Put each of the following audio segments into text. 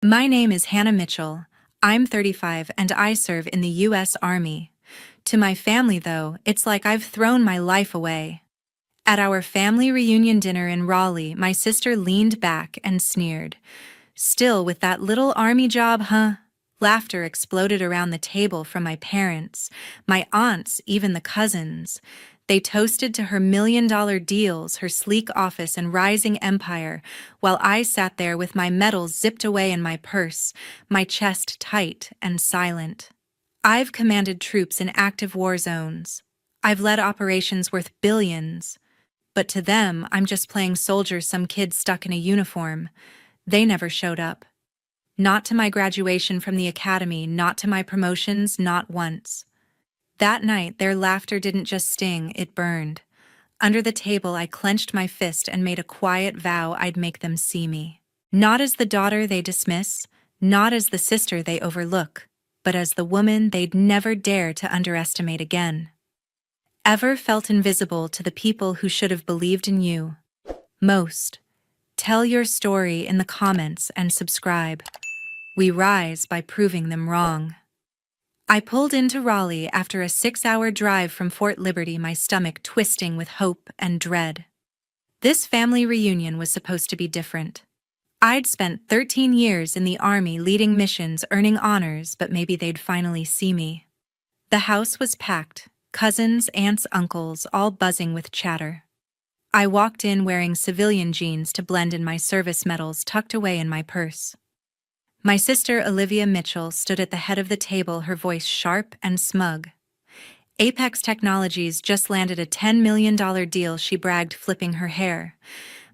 My name is Hannah Mitchell. I'm 35 and I serve in the U.S. Army. To my family, though, it's like I've thrown my life away. At our family reunion dinner in Raleigh, my sister leaned back and sneered. Still with that little army job, huh? Laughter exploded around the table from my parents, my aunts, even the cousins. They toasted to her million-dollar deals, her sleek office and rising empire, while I sat there with my medals zipped away in my purse, my chest tight and silent. I've commanded troops in active war zones. I've led operations worth billions. But to them, I'm just playing soldier, some kid stuck in a uniform. They never showed up. Not to my graduation from the academy, not to my promotions, not once. That night, their laughter didn't just sting, it burned. Under the table, I clenched my fist and made a quiet vow I'd make them see me. Not as the daughter they dismiss, not as the sister they overlook, but as the woman they'd never dare to underestimate again. Ever felt invisible to the people who should have believed in you? Most. Tell your story in the comments and subscribe. We rise by proving them wrong. I pulled into Raleigh after a 6-hour drive from Fort Liberty, my stomach twisting with hope and dread. This family reunion was supposed to be different. I'd spent 13 years in the Army leading missions, earning honors, but maybe they'd finally see me. The house was packed, cousins, aunts, uncles, all buzzing with chatter. I walked in wearing civilian jeans to blend in, my service medals tucked away in my purse. My sister Olivia Mitchell stood at the head of the table, her voice sharp and smug. Apex Technologies just landed a $10 million deal, she bragged, flipping her hair.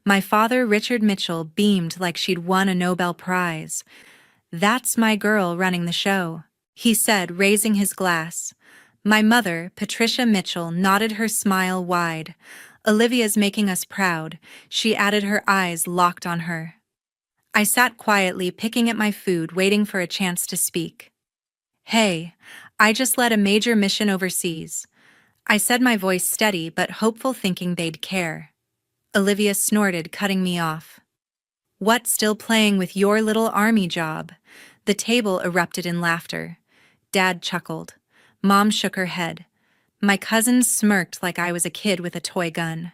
My father, Richard Mitchell, beamed like she'd won a Nobel Prize. "That's my girl running the show," he said, raising his glass. My mother, Patricia Mitchell, nodded, her smile wide. "Olivia's making us proud," she added, her eyes locked on her. I sat quietly, picking at my food, waiting for a chance to speak. "Hey, I just led a major mission overseas," I said, my voice steady but hopeful, thinking they'd care. Olivia snorted, cutting me off. "What, still playing with your little army job?" The table erupted in laughter. Dad chuckled. Mom shook her head. My cousins smirked like I was a kid with a toy gun.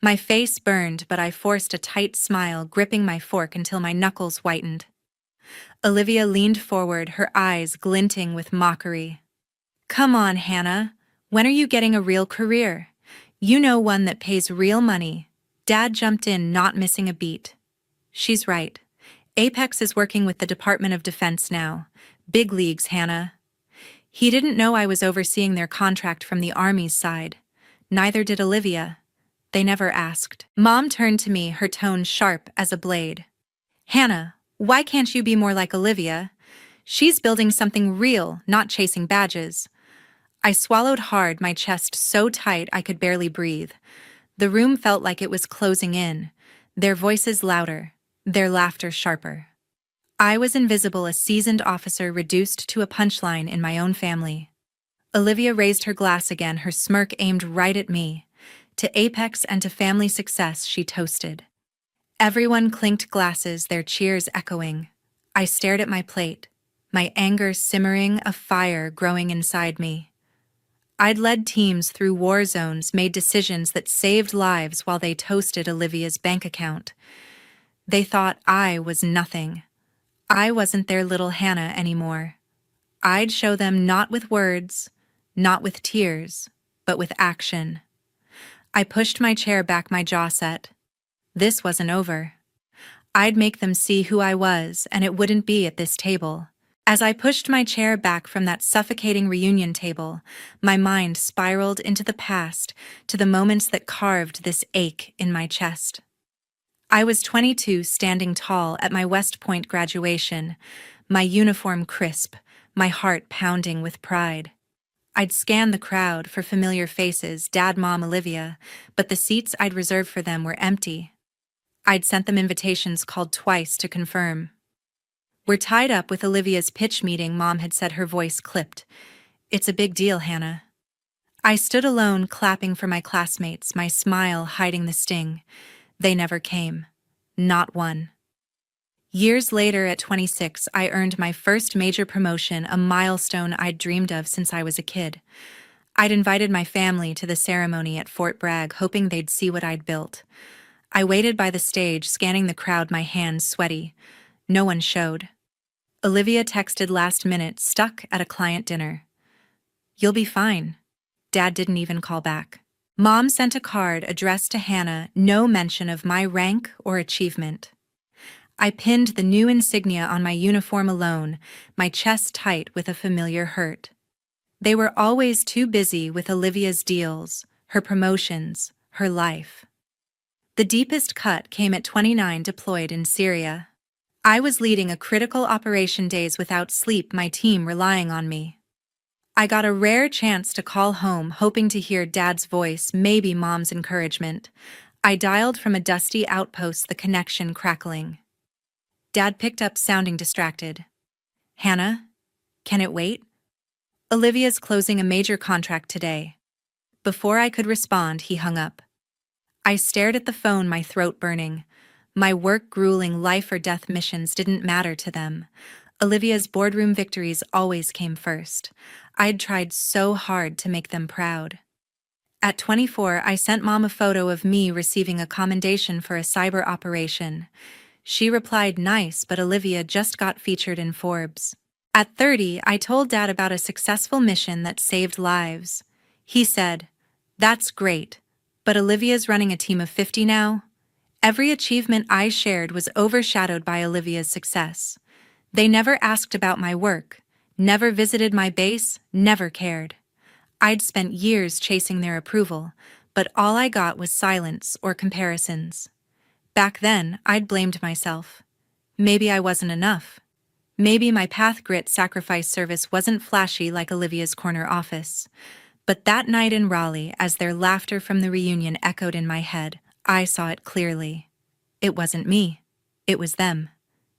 My face burned, but I forced a tight smile, gripping my fork until my knuckles whitened. Olivia leaned forward, her eyes glinting with mockery. "Come on, Hannah. When are you getting a real career? You know, one that pays real money." Dad jumped in, not missing a beat. "She's right. Apex is working with the Department of Defense now. Big leagues, Hannah." He didn't know I was overseeing their contract from the Army's side. Neither did Olivia. They never asked. Mom turned to me, her tone sharp as a blade. "Hannah, why can't you be more like Olivia? She's building something real, not chasing badges." I swallowed hard, my chest so tight I could barely breathe. The room felt like it was closing in, their voices louder, their laughter sharper. I was invisible, a seasoned officer reduced to a punchline in my own family. Olivia raised her glass again, her smirk aimed right at me. To Apex and to family success, she toasted. Everyone clinked glasses, their cheers echoing. I stared at my plate, my anger simmering, a fire growing inside me. I'd led teams through war zones, made decisions that saved lives while they toasted Olivia's bank account. They thought I was nothing. I wasn't their little Hannah anymore. I'd show them, not with words, not with tears, but with action. I pushed my chair back, my jaw set. This wasn't over. I'd make them see who I was, and it wouldn't be at this table. As I pushed my chair back from that suffocating reunion table, my mind spiraled into the past, to the moments that carved this ache in my chest. I was 22, standing tall at my West Point graduation, my uniform crisp, my heart pounding with pride. I'd scanned the crowd for familiar faces, Dad, Mom, Olivia, but the seats I'd reserved for them were empty. I'd sent them invitations, called twice to confirm. "We're tied up with Olivia's pitch meeting," Mom had said, her voice clipped. "It's a big deal, Hannah." I stood alone, clapping for my classmates, my smile hiding the sting. They never came. Not one. Years later, at 26, I earned my first major promotion, a milestone I'd dreamed of since I was a kid. I'd invited my family to the ceremony at Fort Bragg, hoping they'd see what I'd built. I waited by the stage, scanning the crowd, my hands sweaty. No one showed. Olivia texted last minute, stuck at a client dinner. "You'll be fine." Dad didn't even call back. Mom sent a card addressed to Hannah, no mention of my rank or achievement. I pinned the new insignia on my uniform alone, my chest tight with a familiar hurt. They were always too busy with Olivia's deals, her promotions, her life. The deepest cut came at 29, deployed in Syria. I was leading a critical operation, days without sleep, my team relying on me. I got a rare chance to call home, hoping to hear Dad's voice, maybe Mom's encouragement. I dialed from a dusty outpost, the connection crackling. Dad picked up, sounding distracted. "Hannah, can it wait? Olivia's closing a major contract today." Before I could respond, he hung up. I stared at the phone, my throat burning. My work grueling, life or death missions didn't matter to them. Olivia's boardroom victories always came first. I'd tried so hard to make them proud. At 24, I sent Mom a photo of me receiving a commendation for a cyber operation. She replied, "Nice, but Olivia just got featured in Forbes." At 30, I told Dad about a successful mission that saved lives. He said, "That's great, but Olivia's running a team of 50 now." Every achievement I shared was overshadowed by Olivia's success. They never asked about my work, never visited my base, never cared. I'd spent years chasing their approval, but all I got was silence or comparisons. Back then, I'd blamed myself. Maybe I wasn't enough. Maybe my path, grit, sacrifice, service wasn't flashy like Olivia's corner office. But that night in Raleigh, as their laughter from the reunion echoed in my head, I saw it clearly. It wasn't me. It was them.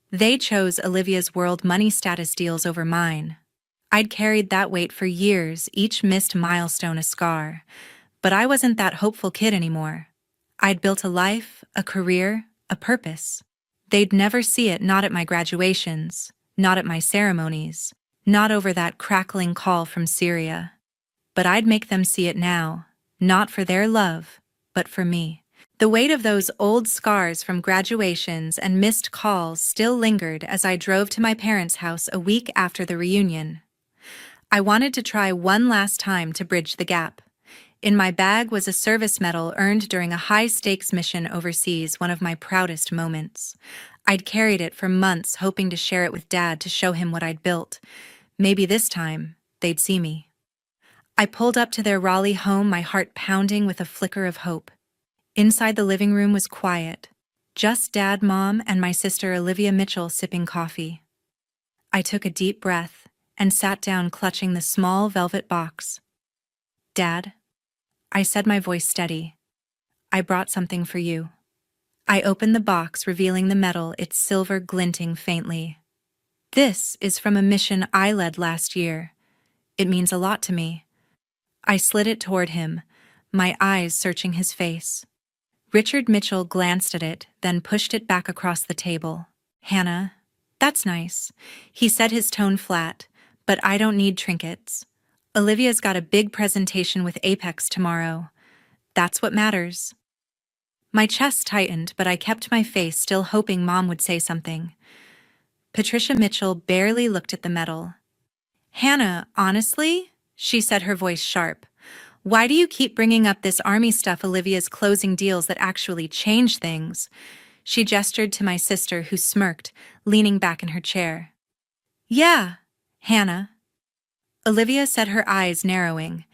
They chose Olivia's world money status deals over mine. I'd carried that weight for years, each missed milestone a scar. But I wasn't that hopeful kid anymore. I'd built a life, a career, a purpose. They'd never see it, not at my graduations, not at my ceremonies, not over that crackling call from Syria. But I'd make them see it now, not for their love, but for me. The weight of those old scars from graduations and missed calls still lingered as I drove to my parents' house a week after the reunion. I wanted to try one last time to bridge the gap. In my bag was a service medal earned during a high-stakes mission overseas, one of my proudest moments. I'd carried it for months, hoping to share it with Dad, to show him what I'd built. Maybe this time, they'd see me. I pulled up to their Raleigh home, my heart pounding with a flicker of hope. Inside, the living room was quiet. Just Dad, Mom, and my sister Olivia Mitchell sipping coffee. I took a deep breath and sat down, clutching the small velvet box. "Dad," I said, my voice steady, "I brought something for you." I opened the box, revealing the medal, its silver glinting faintly. "This is from a mission I led last year. It means a lot to me." I slid it toward him, my eyes searching his face. Richard Mitchell glanced at it, then pushed it back across the table. "Hannah, that's nice," he said, his tone flat, "but I don't need trinkets. Olivia's got a big presentation with Apex tomorrow. That's what matters." My chest tightened, but I kept my face, still hoping Mom would say something. Patricia Mitchell barely looked at the medal. "Hannah, honestly," she said, her voice sharp, "why do you keep bringing up this Army stuff? Olivia's closing deals that actually change things." She gestured to my sister, who smirked, leaning back in her chair. "Yeah, Hannah." Olivia said, her eyes narrowing.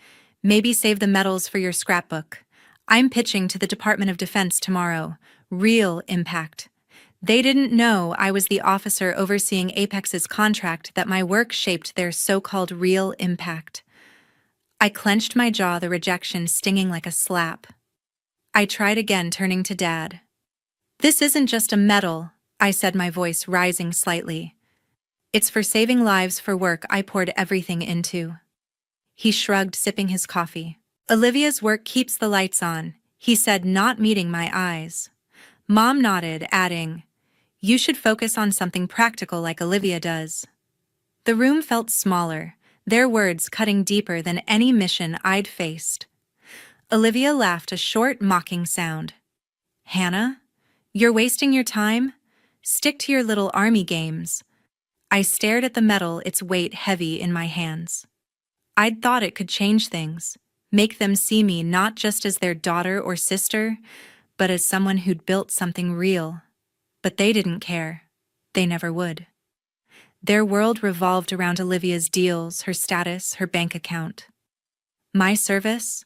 "Maybe save the medals for your scrapbook. I'm pitching to the Department of Defense tomorrow. Real impact. They didn't know I was the officer overseeing Apex's contract, that my work shaped their so-called real impact." I clenched my jaw, the rejection stinging like a slap. I tried again, turning to Dad. "This isn't just a medal," I said, my voice rising slightly. "It's for saving lives, for work I poured everything into." He shrugged, sipping his coffee. "Olivia's work keeps the lights on," he said, not meeting my eyes. Mom nodded, adding, You should focus on something practical like Olivia does. The room felt smaller, their words cutting deeper than any mission I'd faced. Olivia laughed a short, mocking sound. Hannah? You're wasting your time? Stick to your little army games. I stared at the metal, its weight heavy in my hands. I'd thought it could change things, make them see me not just as their daughter or sister, but as someone who'd built something real. But they didn't care. They never would. Their world revolved around Olivia's deals, her status, her bank account. My service,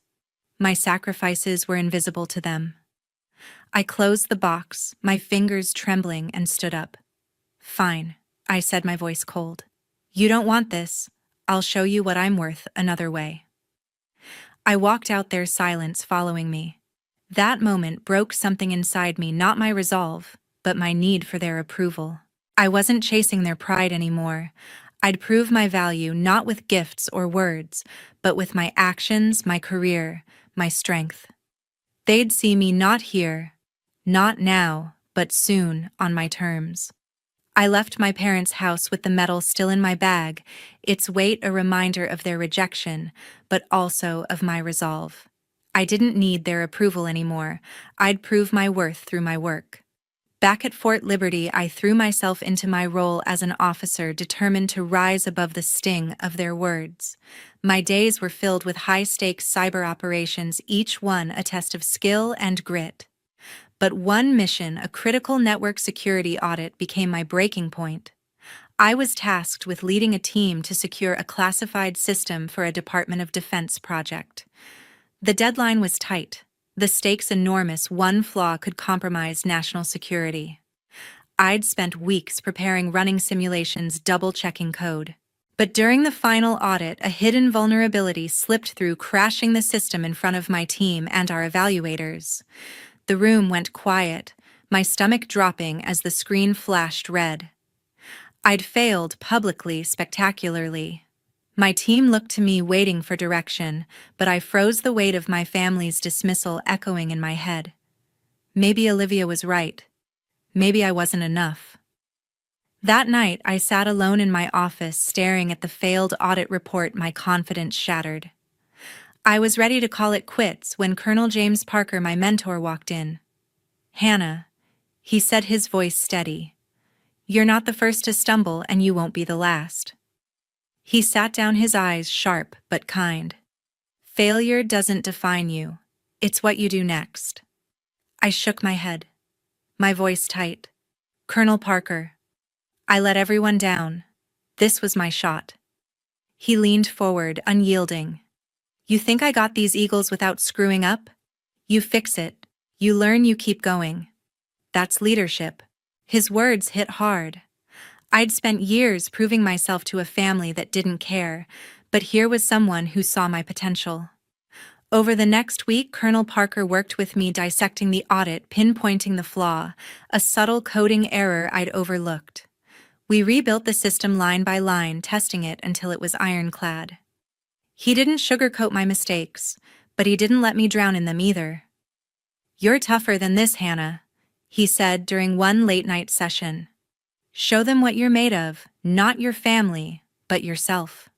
my sacrifices were invisible to them. I closed the box, my fingers trembling, and stood up. Fine, I said, my voice cold. You don't want this. I'll show you what I'm worth another way. I walked out, their silence following me. That moment broke something inside me, not my resolve, but my need for their approval. I wasn't chasing their pride anymore. I'd prove my value not with gifts or words, but with my actions, my career, my strength. They'd see me not here, not now, but soon, on my terms. I left my parents' house with the medal still in my bag, its weight a reminder of their rejection, but also of my resolve. I didn't need their approval anymore. I'd prove my worth through my work. Back at Fort Liberty, I threw myself into my role as an officer, determined to rise above the sting of their words. My days were filled with high-stakes cyber operations, each one a test of skill and grit. But one mission, a critical network security audit, became my breaking point. I was tasked with leading a team to secure a classified system for a Department of Defense project. The deadline was tight. The stakes enormous. One flaw could compromise national security. I'd spent weeks preparing running simulations, double-checking code. But during the final audit, a hidden vulnerability slipped through, crashing the system in front of my team and our evaluators. The room went quiet, my stomach dropping as the screen flashed red. I'd failed publicly, spectacularly. My team looked to me, waiting for direction, but I froze, the weight of my family's dismissal echoing in my head. Maybe Olivia was right. Maybe I wasn't enough. That night, I sat alone in my office, staring at the failed audit report, my confidence shattered. I was ready to call it quits when Colonel James Parker, my mentor, walked in. Hannah, he said, his voice steady. You're not the first to stumble, and you won't be the last. He sat down, his eyes sharp but kind. Failure doesn't define you. It's what you do next. I shook my head, my voice tight. Colonel Parker, I let everyone down. This was my shot. He leaned forward, unyielding. You think I got these eagles without screwing up? You fix it. You learn, you keep going. That's leadership. His words hit hard. I'd spent years proving myself to a family that didn't care, but here was someone who saw my potential. Over the next week, Colonel Parker worked with me, dissecting the audit, pinpointing the flaw, a subtle coding error I'd overlooked. We rebuilt the system line by line, testing it until it was ironclad. He didn't sugarcoat my mistakes, but he didn't let me drown in them either. You're tougher than this, Hannah, he said during one late-night session. Show them what you're made of, not your family, but yourself.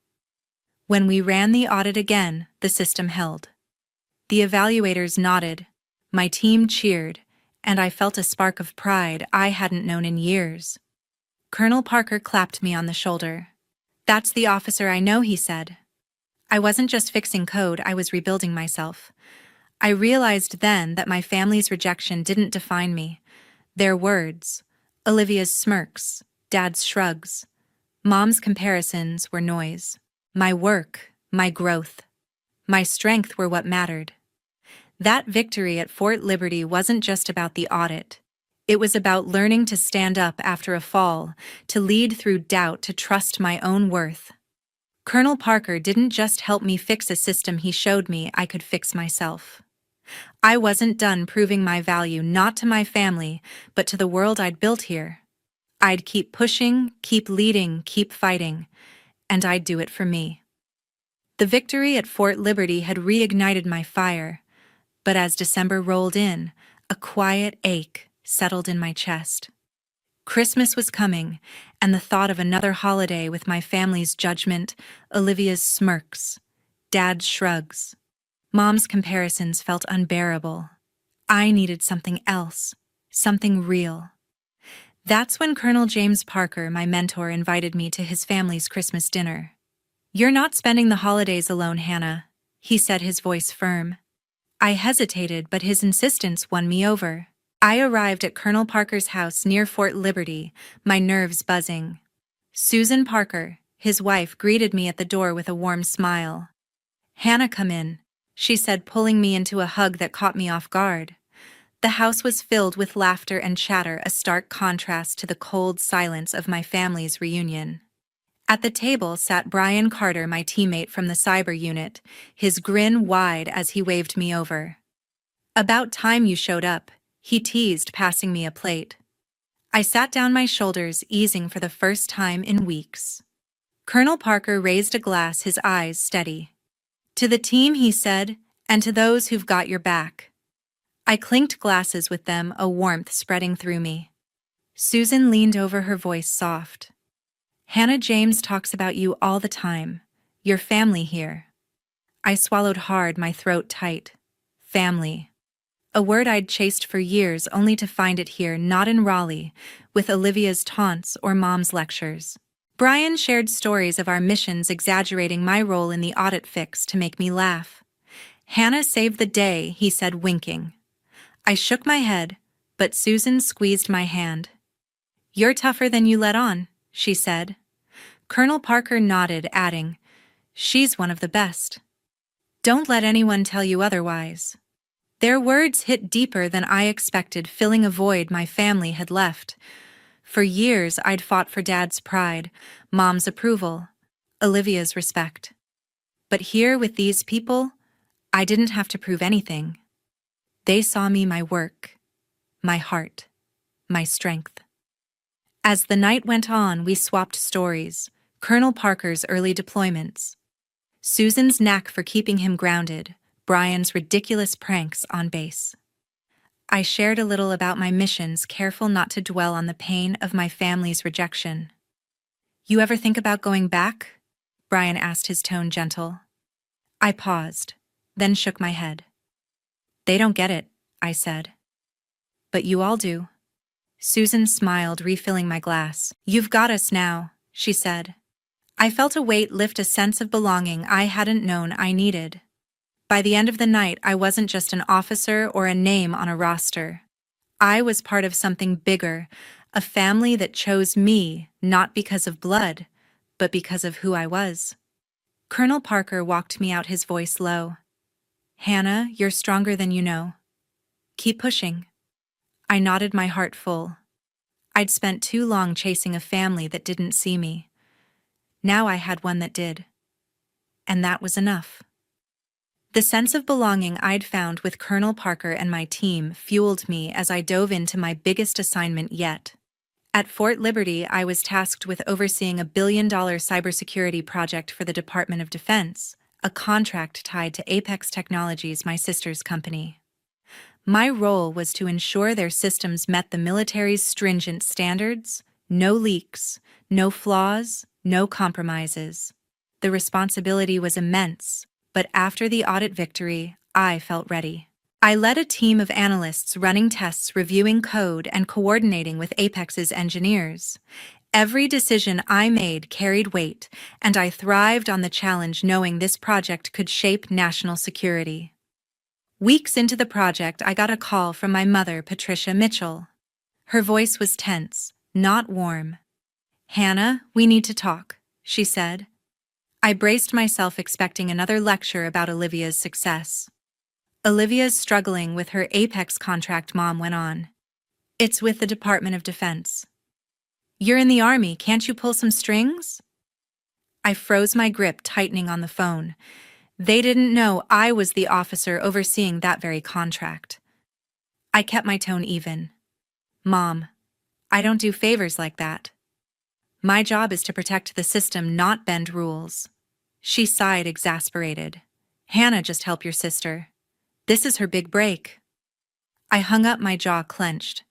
When we ran the audit again, the system held. The evaluators nodded, my team cheered, and I felt a spark of pride I hadn't known in years. Colonel Parker clapped me on the shoulder. That's the officer I know, he said. I wasn't just fixing code, I was rebuilding myself. I realized then that my family's rejection didn't define me. Their words, Olivia's smirks, Dad's shrugs, Mom's comparisons were noise. My work, my growth, my strength were what mattered. That victory at Fort Liberty wasn't just about the audit. It was about learning to stand up after a fall, to lead through doubt, to trust my own worth. Colonel Parker didn't just help me fix a system, he showed me I could fix myself. I wasn't done proving my value, not to my family, but to the world I'd built here. I'd keep pushing, keep leading, keep fighting, and I'd do it for me. The victory at Fort Liberty had reignited my fire, but as December rolled in, a quiet ache settled in my chest. Christmas was coming, and the thought of another holiday with my family's judgment, Olivia's smirks, Dad's shrugs, Mom's comparisons felt unbearable. I needed something else, something real. That's when Colonel James Parker, my mentor, invited me to his family's Christmas dinner. "You're not spending the holidays alone, Hannah," he said, his voice firm. I hesitated, but his insistence won me over. I arrived at Colonel Parker's house near Fort Liberty, my nerves buzzing. Susan Parker, his wife, greeted me at the door with a warm smile. "Hannah, come in," she said, pulling me into a hug that caught me off guard. The house was filled with laughter and chatter, a stark contrast to the cold silence of my family's reunion. At the table sat Brian Carter, my teammate from the cyber unit, his grin wide as he waved me over. "About time you showed up," he teased, passing me a plate. I sat down, my shoulders easing for the first time in weeks. Colonel Parker raised a glass, his eyes steady. "To the team," he said, "and to those who've got your back." I clinked glasses with them, a warmth spreading through me. Susan leaned over, her voice soft. "Hannah James talks about you all the time. Your family here." I swallowed hard, my throat tight. Family. A word I'd chased for years, only to find it here, not in Raleigh, with Olivia's taunts or Mom's lectures. Brian shared stories of our missions, exaggerating my role in the audit fix to make me laugh. "Hannah saved the day," he said, winking. I shook my head, but Susan squeezed my hand. "You're tougher than you let on," she said. Colonel Parker nodded, adding, "She's one of the best. Don't let anyone tell you otherwise." Their words hit deeper than I expected, filling a void my family had left. For years, I'd fought for Dad's pride, Mom's approval, Olivia's respect. But here with these people, I didn't have to prove anything. They saw me, my work, my heart, my strength. As the night went on, we swapped stories, Colonel Parker's early deployments, Susan's knack for keeping him grounded, Brian's ridiculous pranks on base. I shared a little about my missions, careful not to dwell on the pain of my family's rejection. "You ever think about going back?" Brian asked, his tone gentle. I paused, then shook my head. "They don't get it," I said. "But you all do." Susan smiled, refilling my glass. "You've got us now," she said. I felt a weight lift, a sense of belonging I hadn't known I needed. By the end of the night, I wasn't just an officer or a name on a roster. I was part of something bigger, a family that chose me not because of blood, but because of who I was. Colonel Parker walked me out, his voice low. "Hannah, you're stronger than you know. Keep pushing." I nodded, my heart full. I'd spent too long chasing a family that didn't see me. Now I had one that did. And that was enough. The sense of belonging I'd found with Colonel Parker and my team fueled me as I dove into my biggest assignment yet. At Fort Liberty, I was tasked with overseeing a $1 billion cybersecurity project for the Department of Defense, a contract tied to Apex Technologies, my sister's company. My role was to ensure their systems met the military's stringent standards: no leaks, no flaws, no compromises. The responsibility was immense, but after the audit victory, I felt ready. I led a team of analysts running tests, reviewing code, and coordinating with Apex's engineers. Every decision I made carried weight, and I thrived on the challenge, knowing this project could shape national security. Weeks into the project, I got a call from my mother, Patricia Mitchell. Her voice was tense, not warm. "Hannah, we need to talk," she said. I braced myself, expecting another lecture about Olivia's success. "Olivia's struggling with her Apex contract," Mom went on. "It's with the Department of Defense." "You're in the Army, can't you pull some strings?" I froze, my grip tightening on the phone. They didn't know I was the officer overseeing that very contract. I kept my tone even. "Mom, I don't do favors like that. My job is to protect the system, not bend rules." She sighed, exasperated. "Hannah, just help your sister. This is her big break." I hung up, my jaw clenched.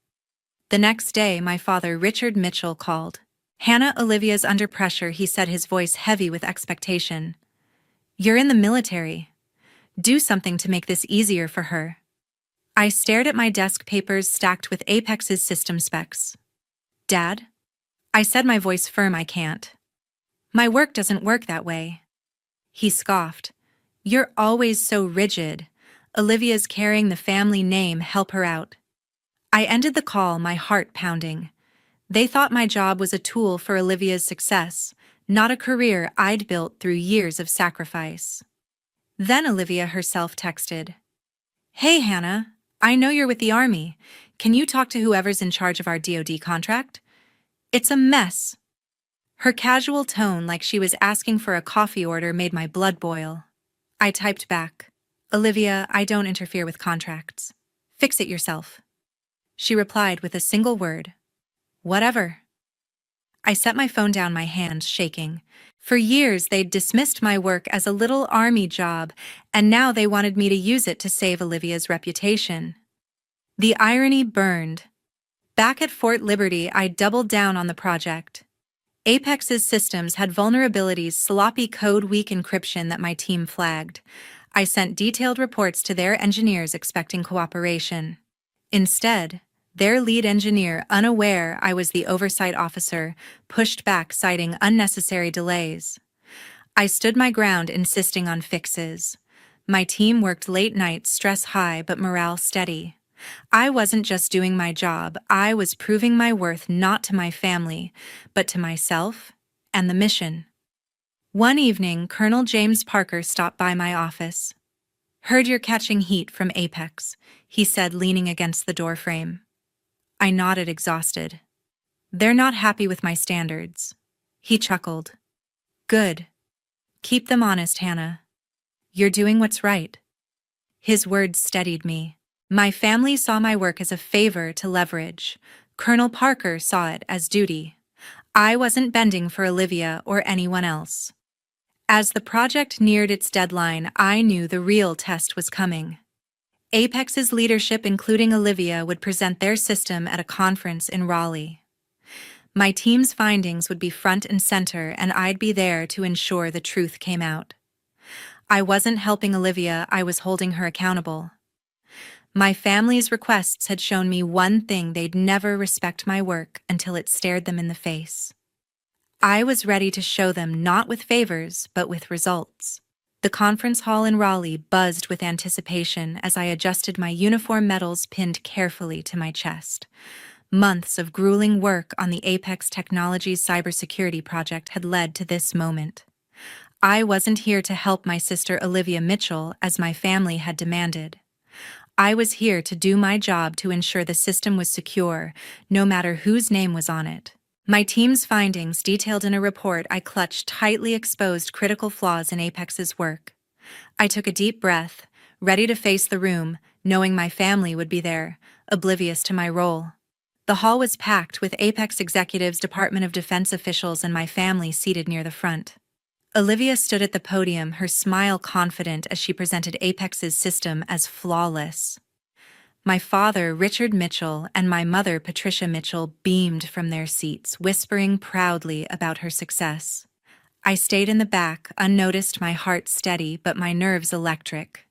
The next day, my father, Richard Mitchell, called. "Hannah, Olivia's under pressure," he said, his voice heavy with expectation. "You're in the military. Do something to make this easier for her." I stared at my desk papers stacked with Apex's system specs. "Dad?" I said, my voice firm. "I can't. My work doesn't work that way." He scoffed. "You're always so rigid. Olivia's carrying the family name. Help her out." I ended the call, my heart pounding. They thought my job was a tool for Olivia's success, not a career I'd built through years of sacrifice. Then Olivia herself texted. "Hey Hannah, I know you're with the Army. Can you talk to whoever's in charge of our DoD contract? It's a mess." Her casual tone, like she was asking for a coffee order, made my blood boil. I typed back, "Olivia, I don't interfere with contracts. Fix it yourself." She replied with a single word, "Whatever." I set my phone down, my hands shaking. For years, they'd dismissed my work as a little Army job, and now they wanted me to use it to save Olivia's reputation. The irony burned. Back at Fort Liberty, I doubled down on the project. Apex's systems had vulnerabilities, sloppy code, weak encryption that my team flagged. I sent detailed reports to their engineers expecting cooperation. Instead, their lead engineer, unaware I was the oversight officer, pushed back, citing unnecessary delays. I stood my ground, insisting on fixes. My team worked late nights, stress high, but morale steady. I wasn't just doing my job, I was proving my worth not to my family, but to myself and the mission. One evening, Colonel James Parker stopped by my office. "Heard you're catching heat from Apex," he said, leaning against the doorframe. I nodded, exhausted. "They're not happy with my standards." He chuckled. "Good. Keep them honest, Hannah. You're doing what's right." His words steadied me. My family saw my work as a favor to leverage. Colonel Parker saw it as duty. I wasn't bending for Olivia or anyone else. As the project neared its deadline, I knew the real test was coming. Apex's leadership, including Olivia, would present their system at a conference in Raleigh. My team's findings would be front and center, and I'd be there to ensure the truth came out. I wasn't helping Olivia, I was holding her accountable. My family's requests had shown me one thing: they'd never respect my work until it stared them in the face. I was ready to show them, not with favors, but with results. The conference hall in Raleigh buzzed with anticipation as I adjusted my uniform medals pinned carefully to my chest. Months of grueling work on the Apex Technologies cybersecurity project had led to this moment. I wasn't here to help my sister Olivia Mitchell as my family had demanded. I was here to do my job, to ensure the system was secure, no matter whose name was on it. My team's findings, detailed in a report I clutched tightly, exposed critical flaws in Apex's work. I took a deep breath, ready to face the room, knowing my family would be there, oblivious to my role. The hall was packed with Apex executives, Department of Defense officials, and my family seated near the front. Olivia stood at the podium, her smile confident as she presented Apex's system as flawless. My father, Richard Mitchell, and my mother, Patricia Mitchell, beamed from their seats, whispering proudly about her success. I stayed in the back, unnoticed, my heart steady but my nerves electric.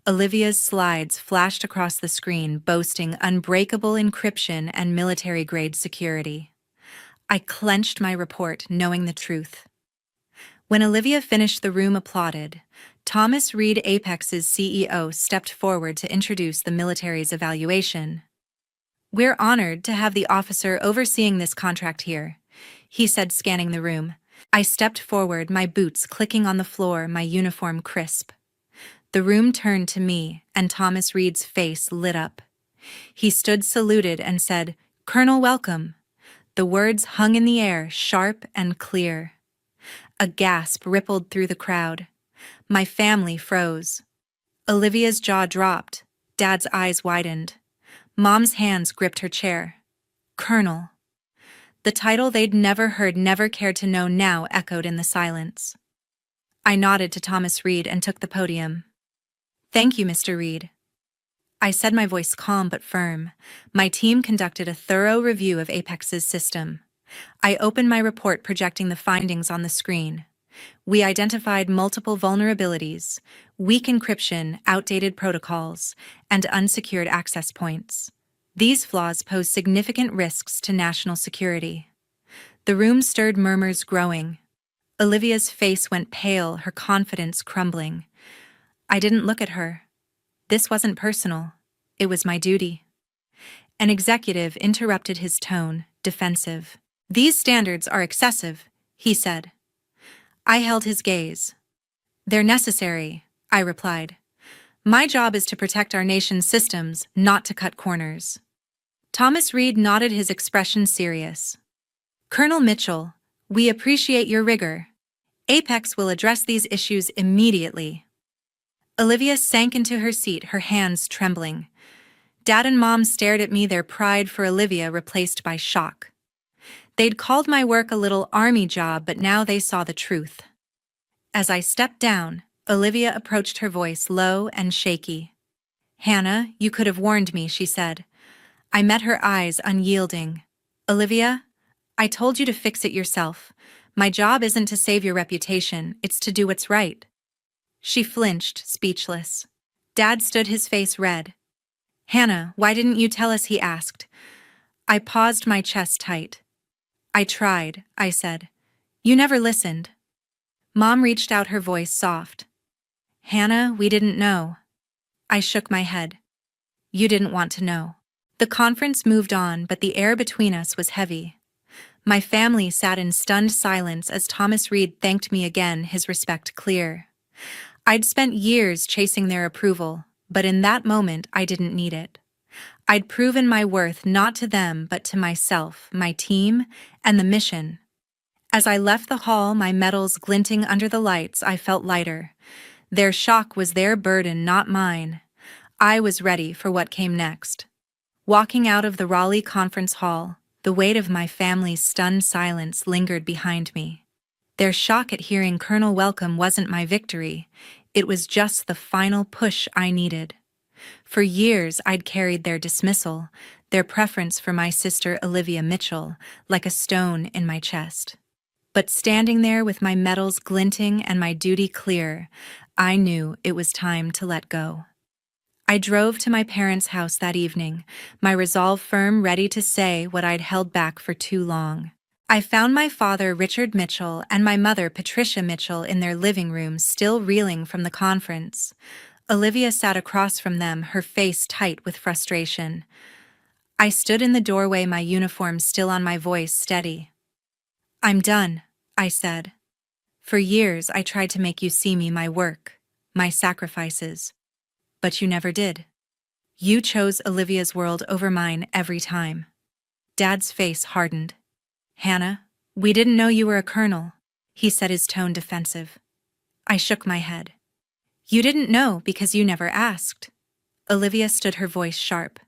Olivia's slides flashed across the screen, boasting unbreakable encryption and military-grade security. I clenched my report, knowing the truth. When Olivia finished, the room applauded. Thomas Reed, Apex's CEO, stepped forward to introduce the military's evaluation. "We're honored to have the officer overseeing this contract here," he said, scanning the room. I stepped forward, my boots clicking on the floor, my uniform crisp. The room turned to me, and Thomas Reed's face lit up. He stood, saluted, and said, "Colonel, welcome." The words hung in the air, sharp and clear. A gasp rippled through the crowd. My family froze. Olivia's jaw dropped. Dad's eyes widened. Mom's hands gripped her chair. "Colonel." The title they'd never heard, never cared to know, now echoed in the silence. I nodded to Thomas Reed and took the podium. "Thank you, Mr. Reed." I said, my voice calm but firm. My team conducted a thorough review of Apex's system. I opened my report projecting the findings on the screen. We identified multiple vulnerabilities, weak encryption, outdated protocols, and unsecured access points. These flaws pose significant risks to national security. The room stirred murmurs growing. Olivia's face went pale, her confidence crumbling. I didn't look at her. This wasn't personal. It was my duty. An executive interrupted his tone, defensive. These standards are excessive, he said. I held his gaze. They're necessary, I replied. My job is to protect our nation's systems, not to cut corners. Thomas Reed nodded, his expression serious. Colonel Mitchell, we appreciate your rigor. Apex will address these issues immediately. Olivia sank into her seat, her hands trembling. Dad and Mom stared at me, their pride for Olivia replaced by shock. They'd called my work a little army job, but now they saw the truth. As I stepped down, Olivia approached, her voice low and shaky. Hannah, you could have warned me, she said. I met her eyes, unyielding. Olivia, I told you to fix it yourself. My job isn't to save your reputation, it's to do what's right. She flinched, speechless. Dad stood, his face red. Hannah, why didn't you tell us, he asked. I paused, my chest tight. I tried, I said. You never listened. Mom reached out, her voice soft. Hannah, we didn't know. I shook my head. You didn't want to know. The conference moved on, but the air between us was heavy. My family sat in stunned silence as Thomas Reed thanked me again, his respect clear. I'd spent years chasing their approval, but in that moment I didn't need it. I'd proven my worth not to them but to myself, my team, and the mission. As I left the hall, my medals glinting under the lights, I felt lighter. Their shock was their burden, not mine. I was ready for what came next. Walking out of the Raleigh conference hall, the weight of my family's stunned silence lingered behind me. Their shock at hearing Colonel welcome wasn't my victory. It was just the final push I needed. For years, I'd carried their dismissal, their preference for my sister Olivia Mitchell, like a stone in my chest. But standing there with my medals glinting and my duty clear, I knew it was time to let go. I drove to my parents' house that evening, my resolve firm, ready to say what I'd held back for too long. I found my father, Richard Mitchell, and my mother, Patricia Mitchell, in their living room, still reeling from the conference. Olivia sat across from them, her face tight with frustration. I stood in the doorway, my uniform still on, my voice steady. I'm done, I said. For years I tried to make you see me, my work, my sacrifices. But you never did. You chose Olivia's world over mine every time. Dad's face hardened. Hannah, we didn't know you were a colonel, he said, his tone defensive. I shook my head. You didn't know because you never asked. Olivia stood, her voice sharp.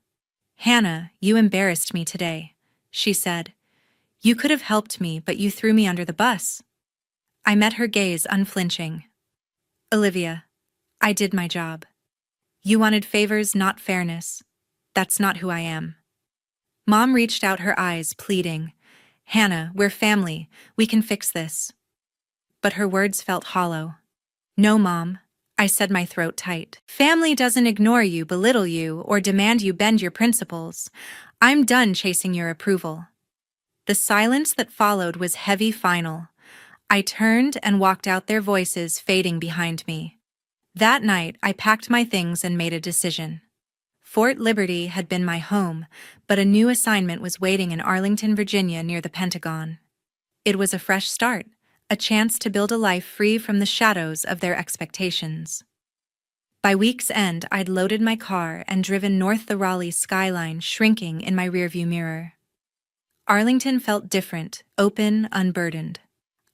Hannah, you embarrassed me today, she said. You could have helped me, but you threw me under the bus. I met her gaze, unflinching. Olivia, I did my job. You wanted favors, not fairness. That's not who I am. Mom reached out, her eyes pleading. Hannah, we're family. We can fix this. But her words felt hollow. No, Mom, I said, my throat tight. Family doesn't ignore you, belittle you, or demand you bend your principles. I'm done chasing your approval. The silence that followed was heavy, final. I turned and walked out, their voices fading behind me. That night, I packed my things and made a decision. Fort Liberty had been my home, but a new assignment was waiting in Arlington, Virginia, near the Pentagon. It was a fresh start, a chance to build a life free from the shadows of their expectations. By week's end, I'd loaded my car and driven north, the Raleigh skyline shrinking in my rearview mirror. Arlington felt different, open, unburdened.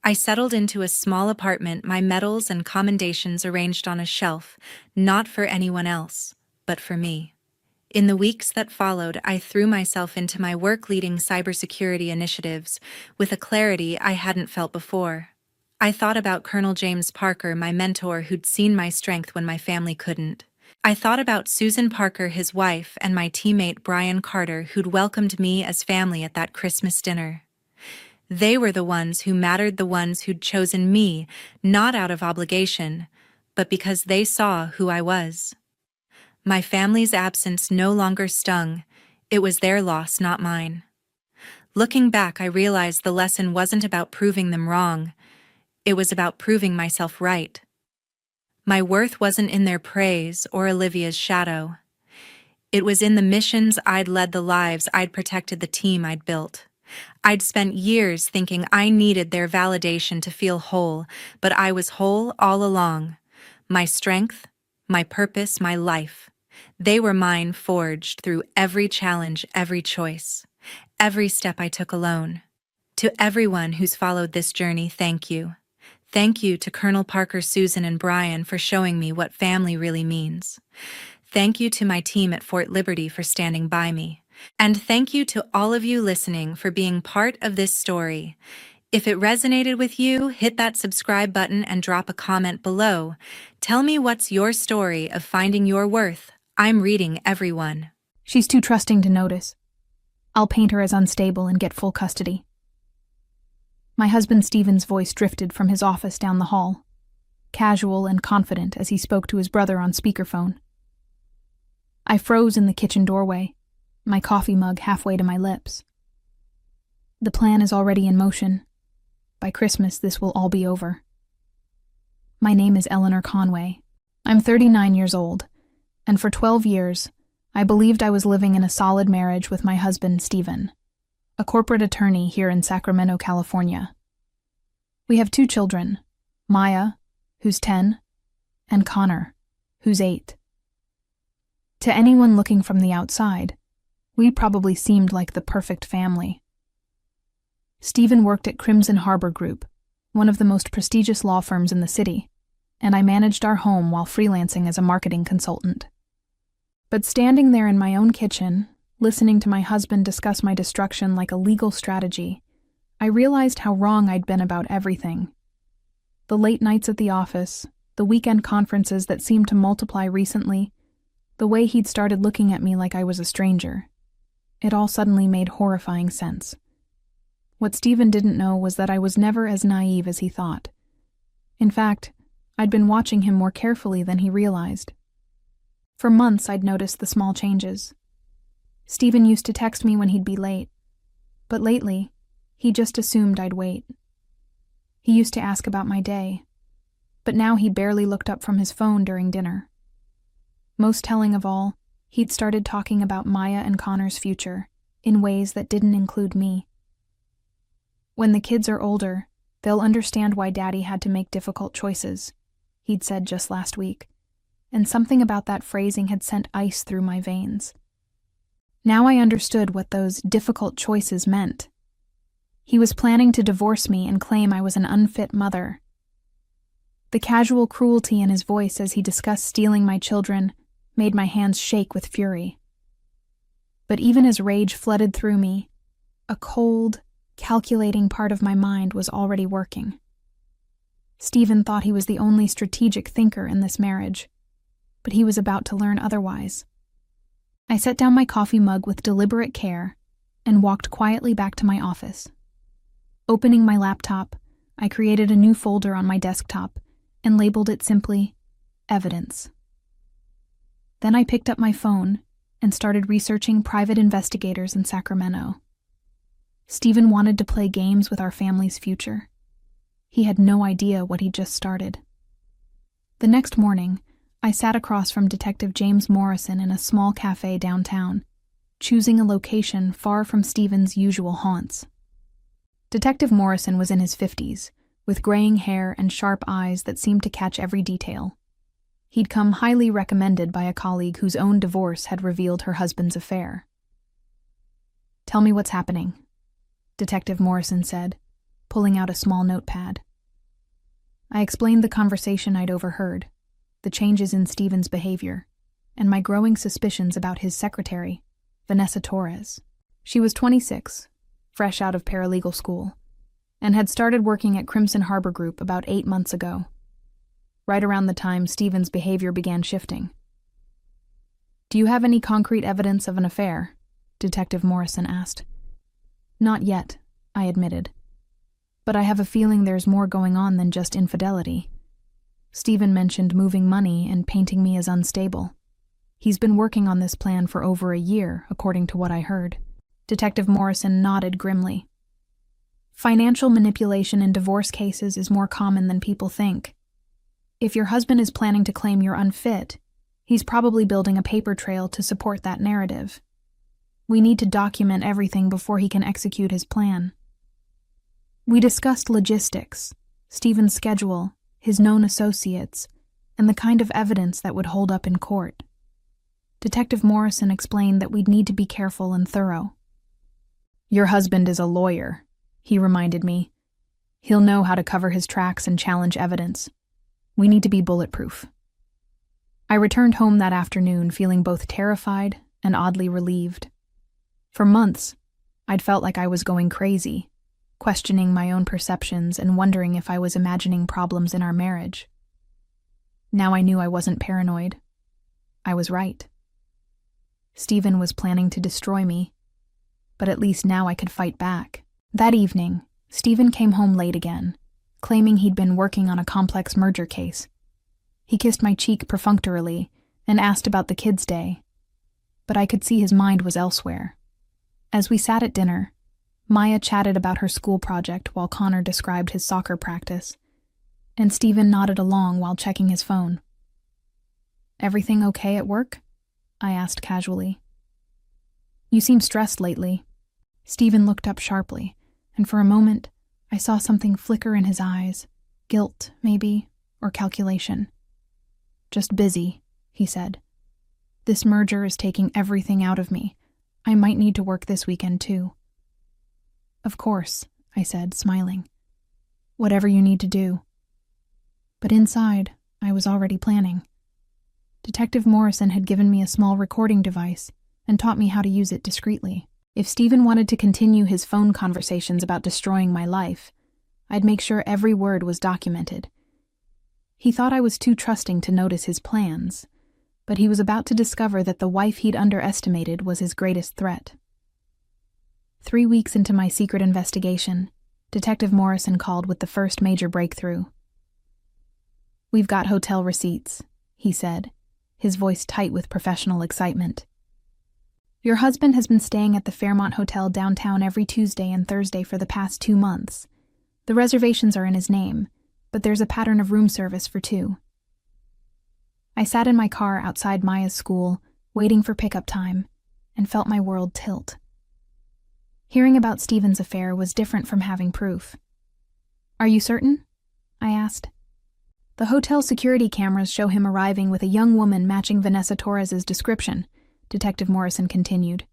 I settled into a small apartment, my medals and commendations arranged on a shelf, not for anyone else, but for me. In the weeks that followed, I threw myself into my work, leading cybersecurity initiatives with a clarity I hadn't felt before. I thought about Colonel James Parker, my mentor, who'd seen my strength when my family couldn't. I thought about Susan Parker, his wife, and my teammate Brian Carter, who'd welcomed me as family at that Christmas dinner. They were the ones who mattered, the ones who'd chosen me, not out of obligation, but because they saw who I was. My family's absence no longer stung. It was their loss, not mine. Looking back, I realized the lesson wasn't about proving them wrong. It was about proving myself right. My worth wasn't in their praise or Olivia's shadow. It was in the missions I'd led, the lives I'd protected, the team I'd built. I'd spent years thinking I needed their validation to feel whole, but I was whole all along. My strength, my purpose, my life. They were mine, forged through every challenge, every choice, every step I took alone. To everyone who's followed this journey, thank you. Thank you to Colonel Parker, Susan, and Brian for showing me what family really means. Thank you to my team at Fort Liberty for standing by me. And thank you to all of you listening for being part of this story. If it resonated with you, hit that subscribe button and drop a comment below. Tell me what's your story of finding your worth. I'm reading everyone. She's too trusting to notice. I'll paint her as unstable and get full custody. My husband Stephen's voice drifted from his office down the hall, casual and confident as he spoke to his brother on speakerphone. I froze in the kitchen doorway, my coffee mug halfway to my lips. The plan is already in motion. By Christmas, this will all be over. My name is Eleanor Conway. I'm 39 years old, and for 12 years, I believed I was living in a solid marriage with my husband, Stephen, a corporate attorney here in Sacramento, California. We have 2 children, Maya, who's 10, and Connor, who's 8. To anyone looking from the outside, we probably seemed like the perfect family. Stephen worked at Crimson Harbor Group, one of the most prestigious law firms in the city, and I managed our home while freelancing as a marketing consultant. But standing there in my own kitchen, listening to my husband discuss my destruction like a legal strategy, I realized how wrong I'd been about everything. The late nights at the office, the weekend conferences that seemed to multiply recently, the way he'd started looking at me like I was a stranger. It all suddenly made horrifying sense. What Stephen didn't know was that I was never as naive as he thought. In fact, I'd been watching him more carefully than he realized. For months, I'd noticed the small changes. Stephen used to text me when he'd be late, but lately, he just assumed I'd wait. He used to ask about my day, but now he barely looked up from his phone during dinner. Most telling of all, he'd started talking about Maya and Connor's future in ways that didn't include me. When the kids are older, they'll understand why Daddy had to make difficult choices, he'd said just last week, and something about that phrasing had sent ice through my veins. Now I understood what those difficult choices meant. He was planning to divorce me and claim I was an unfit mother. The casual cruelty in his voice as he discussed stealing my children made my hands shake with fury. But even as rage flooded through me, a cold, calculating part of my mind was already working. Stephen thought he was the only strategic thinker in this marriage, but he was about to learn otherwise. I set down my coffee mug with deliberate care and walked quietly back to my office. Opening my laptop, I created a new folder on my desktop and labeled it simply, Evidence. Then I picked up my phone and started researching private investigators in Sacramento. Stephen wanted to play games with our family's future. He had no idea what he'd just started. The next morning, I sat across from Detective James Morrison in a small cafe downtown, choosing a location far from Stephen's usual haunts. Detective Morrison was in his 50s, with graying hair and sharp eyes that seemed to catch every detail. He'd come highly recommended by a colleague whose own divorce had revealed her husband's affair. "Tell me what's happening," Detective Morrison said, pulling out a small notepad. I explained the conversation I'd overheard, the changes in Stephen's behavior, and my growing suspicions about his secretary, Vanessa Torres. She was 26, fresh out of paralegal school, and had started working at Crimson Harbor Group about 8 months ago, right around the time Stephen's behavior began shifting. Do you have any concrete evidence of an affair? Detective Morrison asked. Not yet, I admitted. But I have a feeling there's more going on than just infidelity. Stephen mentioned moving money and painting me as unstable. He's been working on this plan for over a year, according to what I heard. Detective Morrison nodded grimly. Financial manipulation in divorce cases is more common than people think. If your husband is planning to claim you're unfit, he's probably building a paper trail to support that narrative. We need to document everything before he can execute his plan. We discussed logistics, Stephen's schedule, his known associates, and the kind of evidence that would hold up in court. Detective Morrison explained that we'd need to be careful and thorough. Your husband is a lawyer, he reminded me. He'll know how to cover his tracks and challenge evidence. We need to be bulletproof. I returned home that afternoon feeling both terrified and oddly relieved. For months, I'd felt like I was going crazy, questioning my own perceptions and wondering if I was imagining problems in our marriage. Now I knew I wasn't paranoid. I was right. Stephen was planning to destroy me, but at least now I could fight back. That evening, Stephen came home late again, claiming he'd been working on a complex murder case. He kissed my cheek perfunctorily and asked about the kids' day, but I could see his mind was elsewhere. As we sat at dinner, Maya chatted about her school project while Connor described his soccer practice, and Stephen nodded along while checking his phone. Everything okay at work? I asked casually. You seem stressed lately. Stephen looked up sharply, and for a moment, I saw something flicker in his eyes. Guilt, maybe, or calculation. Just busy, he said. This merger is taking everything out of me. I might need to work this weekend, too. Of course, I said, smiling. Whatever you need to do. But inside, I was already planning. Detective Morrison had given me a small recording device and taught me how to use it discreetly. If Stephen wanted to continue his phone conversations about destroying my life, I'd make sure every word was documented. He thought I was too trusting to notice his plans, but he was about to discover that the wife he'd underestimated was his greatest threat. 3 weeks into my secret investigation, Detective Morrison called with the first major breakthrough. We've got hotel receipts, he said, his voice tight with professional excitement. Your husband has been staying at the Fairmont Hotel downtown every Tuesday and Thursday for the past 2 months. The reservations are in his name, but there's a pattern of room service for 2. I sat in my car outside Maya's school, waiting for pickup time, and felt my world tilt. Hearing about Stephen's affair was different from having proof. Are you certain? I asked. The hotel security cameras show him arriving with a young woman matching Vanessa Torres's description, Detective Morrison continued.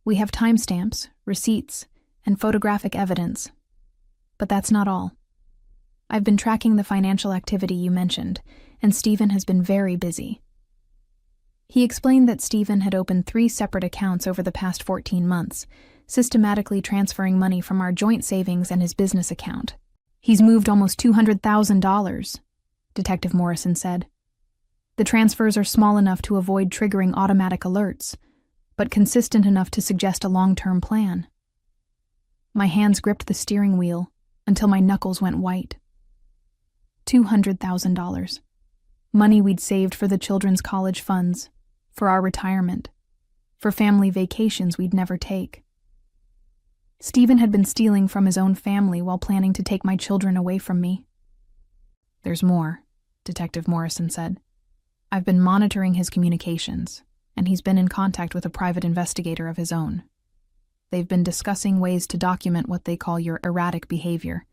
We have timestamps, receipts, and photographic evidence. But that's not all. I've been tracking the financial activity you mentioned, and Stephen has been very busy. He explained that Stephen had opened 3 separate accounts over the past 14 months, systematically transferring money from our joint savings and his business account. He's moved almost $200,000, Detective Morrison said. The transfers are small enough to avoid triggering automatic alerts, but consistent enough to suggest a long-term plan. My hands gripped the steering wheel until my knuckles went white. $200,000. Money we'd saved for the children's college funds, for our retirement, for family vacations we'd never take. Stephen had been stealing from his own family while planning to take my children away from me. There's more, Detective Morrison said. I've been monitoring his communications, and he's been in contact with a private investigator of his own. They've been discussing ways to document what they call your erratic behavior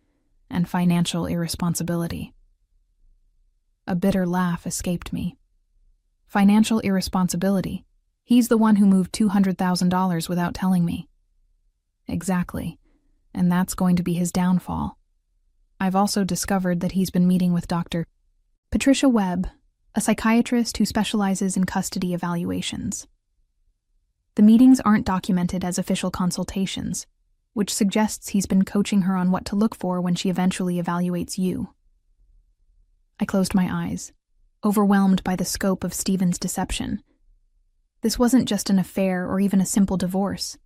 and financial irresponsibility. A bitter laugh escaped me. Financial irresponsibility? He's the one who moved $200,000 without telling me. Exactly, and that's going to be his downfall. I've also discovered that he's been meeting with Dr. Patricia Webb, a psychiatrist who specializes in custody evaluations. The meetings aren't documented as official consultations, which suggests he's been coaching her on what to look for when she eventually evaluates you. I closed my eyes, overwhelmed by the scope of Stephen's deception. This wasn't just an affair or even a simple divorce.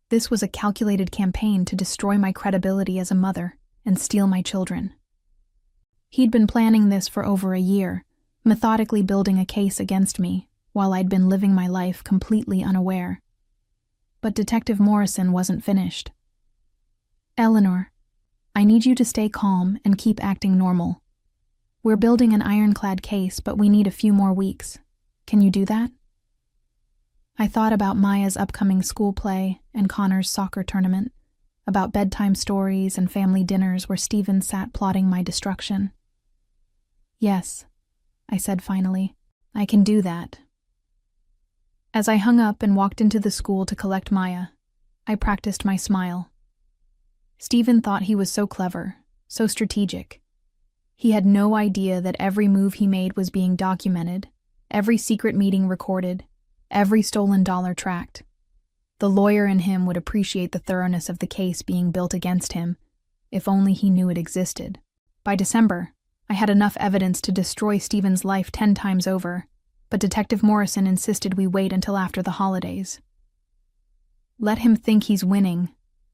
This was a calculated campaign to destroy my credibility as a mother and steal my children. He'd been planning this for over a year, methodically building a case against me, while I'd been living my life completely unaware. But Detective Morrison wasn't finished. "Eleanor, I need you to stay calm and keep acting normal. We're building an ironclad case, but we need a few more weeks. Can you do that?" I thought about Maya's upcoming school play and Connor's soccer tournament, about bedtime stories and family dinners where Stephen sat plotting my destruction. "Yes," I said finally, "I can do that." As I hung up and walked into the school to collect Maya, I practiced my smile. Stephen thought he was so clever, so strategic. He had no idea that every move he made was being documented, every secret meeting recorded, every stolen dollar tracked. The lawyer in him would appreciate the thoroughness of the case being built against him, if only he knew it existed. By December, I had enough evidence to destroy Stephen's life 10 times over, but Detective Morrison insisted we wait until after the holidays. "Let him think he's winning,"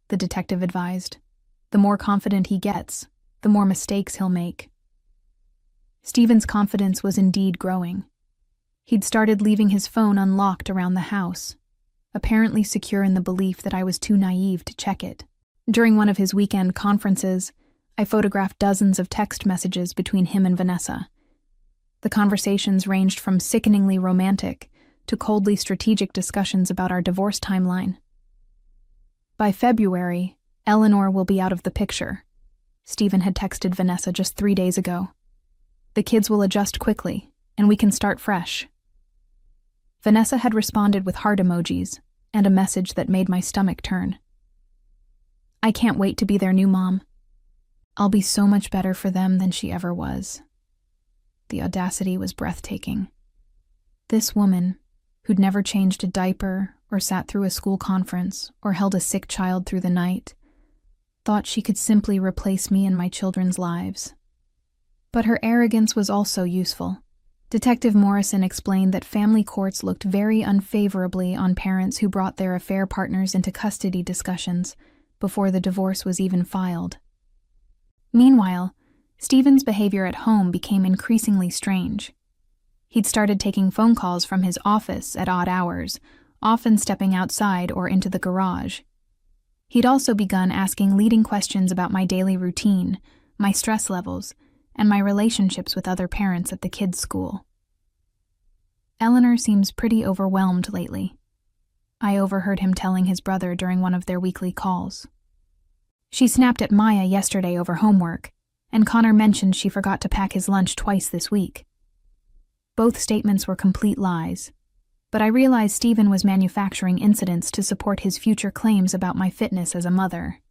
the detective advised. "The more confident he gets, the more mistakes he'll make." Stephen's confidence was indeed growing. He'd started leaving his phone unlocked around the house, apparently secure in the belief that I was too naive to check it. During one of his weekend conferences, I photographed dozens of text messages between him and Vanessa. The conversations ranged from sickeningly romantic to coldly strategic discussions about our divorce timeline. By February, Eleanor will be out of the picture, Stephen had texted Vanessa just 3 days ago. "The kids will adjust quickly, and we can start fresh." Vanessa had responded with heart emojis and a message that made my stomach turn. "I can't wait to be their new mom. I'll be so much better for them than she ever was." The audacity was breathtaking. This woman, who'd never changed a diaper or sat through a school conference or held a sick child through the night, thought she could simply replace me in my children's lives. But her arrogance was also useful. Detective Morrison explained that family courts looked very unfavorably on parents who brought their affair partners into custody discussions before the divorce was even filed. Meanwhile, Stephen's behavior at home became increasingly strange. He'd started taking phone calls from his office at odd hours, often stepping outside or into the garage. He'd also begun asking leading questions about my daily routine, my stress levels, and my relationships with other parents at the kids' school. "Eleanor seems pretty overwhelmed lately," I overheard him telling his brother during one of their weekly calls. "She snapped at Maya yesterday over homework, and Connor mentioned she forgot to pack his lunch twice this week." Both statements were complete lies, but I realized Stephen was manufacturing incidents to support his future claims about my fitness as a mother.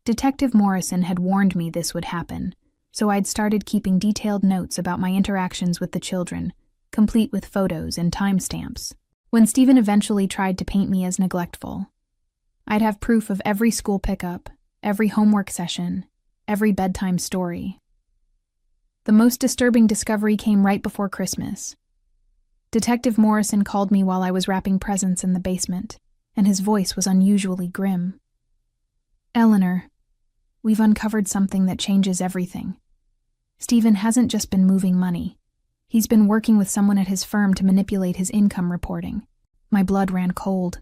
Detective Morrison had warned me this would happen, so I'd started keeping detailed notes about my interactions with the children, complete with photos and timestamps. When Stephen eventually tried to paint me as neglectful, I'd have proof of every school pickup, every homework session, every bedtime story. The most disturbing discovery came right before Christmas. Detective Morrison called me while I was wrapping presents in the basement, and his voice was unusually grim. "Eleanor, we've uncovered something that changes everything. Stephen hasn't just been moving money. He's been working with someone at his firm to manipulate his income reporting." My blood ran cold.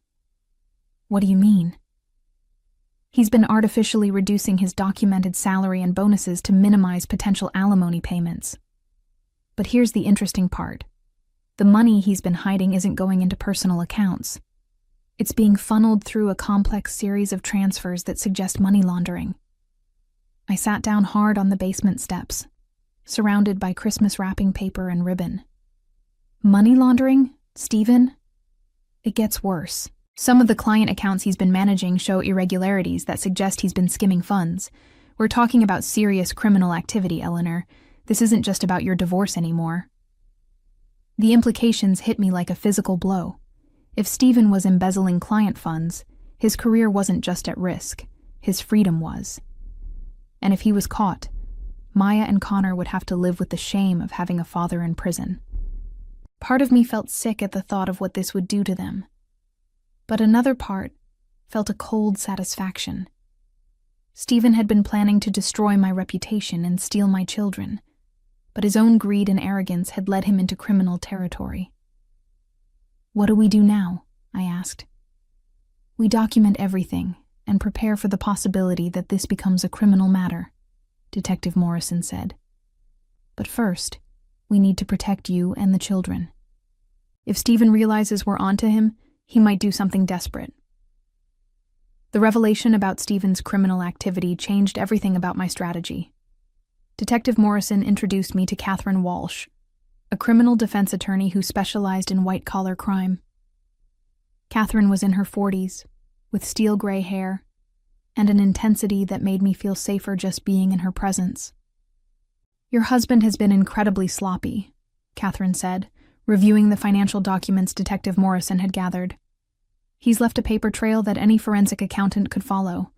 "What do you mean?" "He's been artificially reducing his documented salary and bonuses to minimize potential alimony payments. But here's the interesting part. The money he's been hiding isn't going into personal accounts. It's being funneled through a complex series of transfers that suggest money laundering." I sat down hard on the basement steps, surrounded by Christmas wrapping paper and ribbon. "Money laundering? Stephen?" It gets worse. Some of the client accounts he's been managing show irregularities that suggest he's been skimming funds. We're talking about serious criminal activity, Eleanor. This isn't just about your divorce anymore. The implications hit me like a physical blow. If Stephen was embezzling client funds, his career wasn't just at risk, his freedom was. And if he was caught, Maya and Connor would have to live with the shame of having a father in prison. Part of me felt sick at the thought of what this would do to them. But another part felt a cold satisfaction. Stephen had been planning to destroy my reputation and steal my children, but his own greed and arrogance had led him into criminal territory. "What do we do now?" I asked. "We document everything and prepare for the possibility that this becomes a criminal matter," Detective Morrison said. "But first, we need to protect you and the children. If Stephen realizes we're onto him, he might do something desperate." The revelation about Stephen's criminal activity changed everything about my strategy. Detective Morrison introduced me to Catherine Walsh, a criminal defense attorney who specialized in white-collar crime. Catherine was in her 40s, with steel gray hair, and an intensity that made me feel safer just being in her presence. "Your husband has been incredibly sloppy," Catherine said, reviewing the financial documents Detective Morrison had gathered. "He's left a paper trail that any forensic accountant could follow.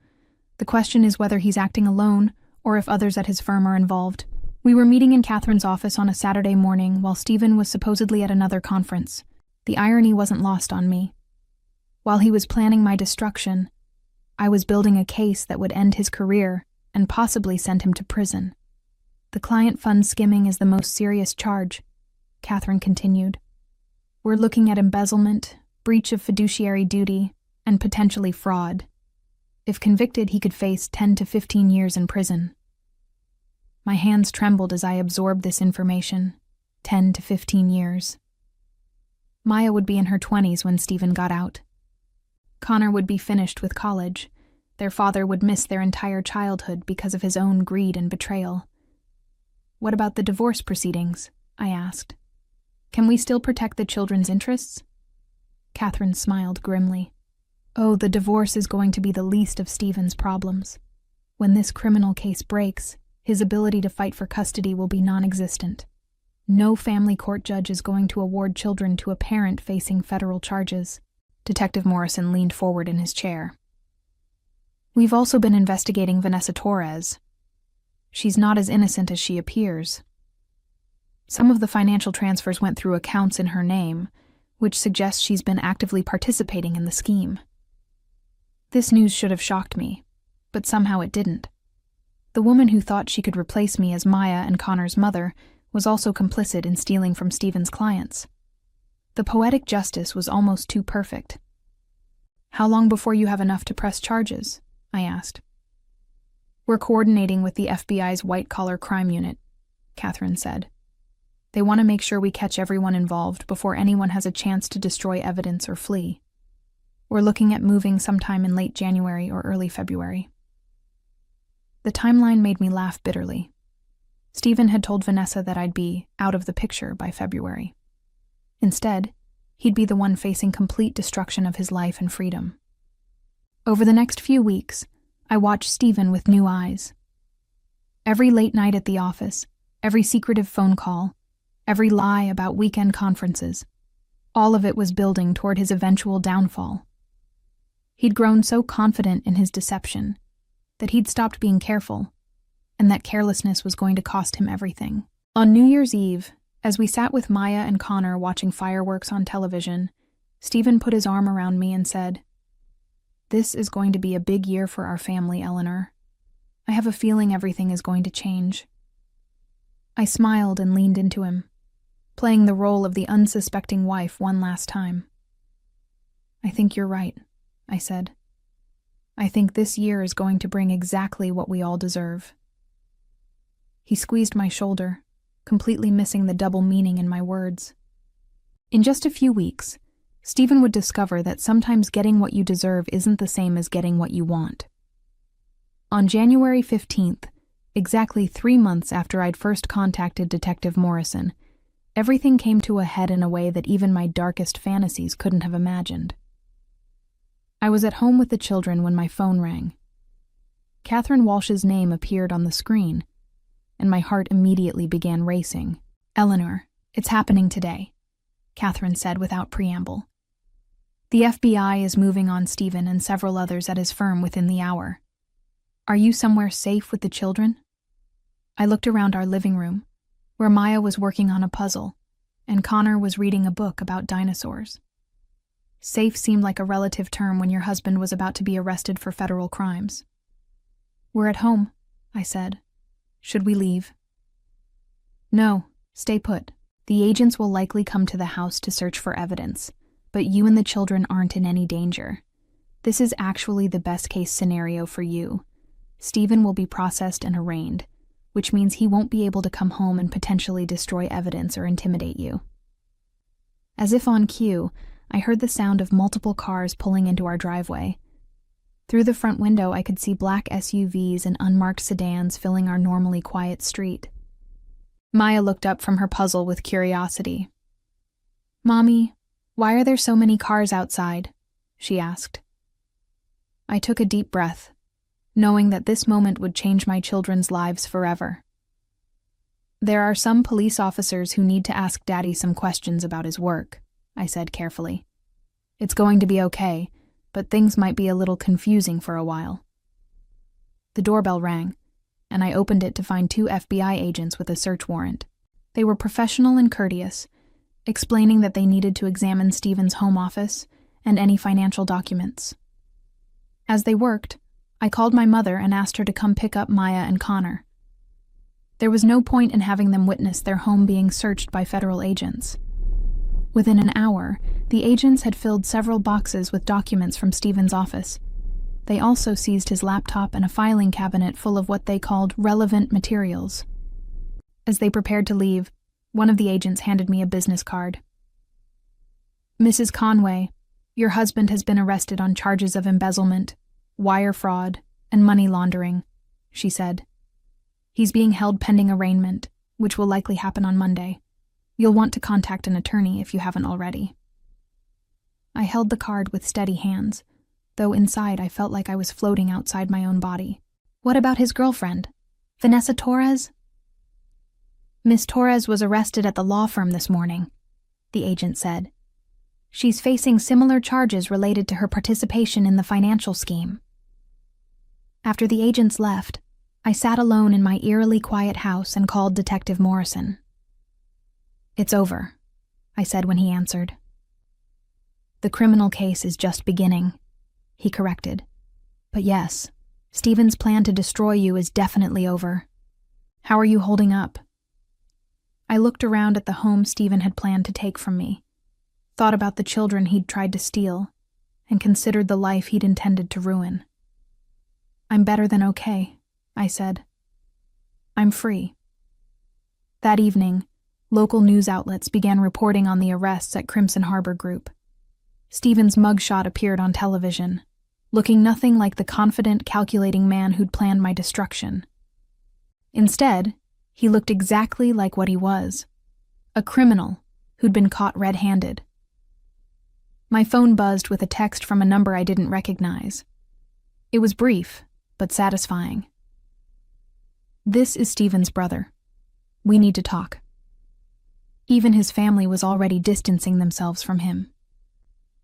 The question is whether he's acting alone or if others at his firm are involved." We were meeting in Catherine's office on a Saturday morning while Stephen was supposedly at another conference. The irony wasn't lost on me. While he was planning my destruction, I was building a case that would end his career and possibly send him to prison. "The client fund skimming is the most serious charge," Catherine continued. "We're looking at embezzlement, breach of fiduciary duty, and potentially fraud. If convicted, he could face 10 to 15 years in prison." My hands trembled as I absorbed this information. 10 to 15 years. Maya would be in her 20s when Stephen got out. Connor would be finished with college. Their father would miss their entire childhood because of his own greed and betrayal. "What about the divorce proceedings?" I asked. "Can we still protect the children's interests?" Catherine smiled grimly. "Oh, the divorce is going to be the least of Stephen's problems. When this criminal case breaks, his ability to fight for custody will be non-existent. No family court judge is going to award children to a parent facing federal charges." Detective Morrison leaned forward in his chair. "We've also been investigating Vanessa Torres. She's not as innocent as she appears. Some of the financial transfers went through accounts in her name, which suggests she's been actively participating in the scheme. This news should have shocked me, but somehow it didn't. The woman who thought she could replace me as Maya and Connor's mother was also complicit in stealing from Stephen's clients. The poetic justice was almost too perfect. "How long before you have enough to press charges?" I asked. "We're coordinating with the FBI's white-collar crime unit," Catherine said. "They want to make sure we catch everyone involved before anyone has a chance to destroy evidence or flee. We're looking at moving sometime in late January or early February." The timeline made me laugh bitterly. Stephen had told Vanessa that I'd be out of the picture by February. Instead, he'd be the one facing complete destruction of his life and freedom. Over the next few weeks, I watched Stephen with new eyes. Every late night at the office, every secretive phone call, every lie about weekend conferences, all of it was building toward his eventual downfall. He'd grown so confident in his deception that he'd stopped being careful, and that carelessness was going to cost him everything. On New Year's Eve, as we sat with Maya and Connor watching fireworks on television, Stephen put his arm around me and said, "This is going to be a big year for our family, Eleanor. I have a feeling everything is going to change." I smiled and leaned into him, playing the role of the unsuspecting wife one last time. "I think you're right," I said. "I think this year is going to bring exactly what we all deserve." He squeezed my shoulder, completely missing the double meaning in my words. In just a few weeks, Stephen would discover that sometimes getting what you deserve isn't the same as getting what you want. On January 15th, exactly 3 months after I'd first contacted Detective Morrison, everything came to a head in a way that even my darkest fantasies couldn't have imagined. I was at home with the children when my phone rang. Catherine Walsh's name appeared on the screen, and my heart immediately began racing. "Eleanor, it's happening today," Catherine said without preamble. "The FBI is moving on Stephen and several others at his firm within the hour. Are you somewhere safe with the children?" I looked around our living room, where Maya was working on a puzzle, and Connor was reading a book about dinosaurs. Safe seemed like a relative term when your husband was about to be arrested for federal crimes. "We're at home," I said. "Should we leave?" "No, stay put. The agents will likely come to the house to search for evidence, but you and the children aren't in any danger. This is actually the best-case scenario for you. Stephen will be processed and arraigned, which means he won't be able to come home and potentially destroy evidence or intimidate you." As if on cue, I heard the sound of multiple cars pulling into our driveway. Through the front window, I could see black SUVs and unmarked sedans filling our normally quiet street. Maya looked up from her puzzle with curiosity. "Mommy, why are there so many cars outside?" she asked. I took a deep breath, knowing that this moment would change my children's lives forever. "There are some police officers who need to ask Daddy some questions about his work," I said carefully. "It's going to be okay, but things might be a little confusing for a while." The doorbell rang, and I opened it to find 2 FBI agents with a search warrant. They were professional and courteous, explaining that they needed to examine Stephen's home office and any financial documents. As they worked, I called my mother and asked her to come pick up Maya and Connor. There was no point in having them witness their home being searched by federal agents. Within an hour, the agents had filled several boxes with documents from Stephen's office. They also seized his laptop and a filing cabinet full of what they called relevant materials. As they prepared to leave, one of the agents handed me a business card. "Mrs. Conway, your husband has been arrested on charges of embezzlement, wire fraud, and money laundering," she said. "He's being held pending arraignment, which will likely happen on Monday. You'll want to contact an attorney if you haven't already." I held the card with steady hands, though inside I felt like I was floating outside my own body. "What about his girlfriend, Vanessa Torres?" "Miss Torres was arrested at the law firm this morning," the agent said. "She's facing similar charges related to her participation in the financial scheme." After the agents left, I sat alone in my eerily quiet house and called Detective Morrison. "It's over," I said when he answered. "The criminal case is just beginning," he corrected. "But yes, Stephen's plan to destroy you is definitely over. How are you holding up?" I looked around at the home Stephen had planned to take from me, thought about the children he'd tried to steal, and considered the life he'd intended to ruin. "I'm better than okay," I said. "I'm free." That evening, local news outlets began reporting on the arrests at Crimson Harbor Group. Stephen's mugshot appeared on television, looking nothing like the confident, calculating man who'd planned my destruction. Instead, he looked exactly like what he was, a criminal who'd been caught red-handed. My phone buzzed with a text from a number I didn't recognize. It was brief, but satisfying. "This is Stephen's brother. We need to talk." Even his family was already distancing themselves from him.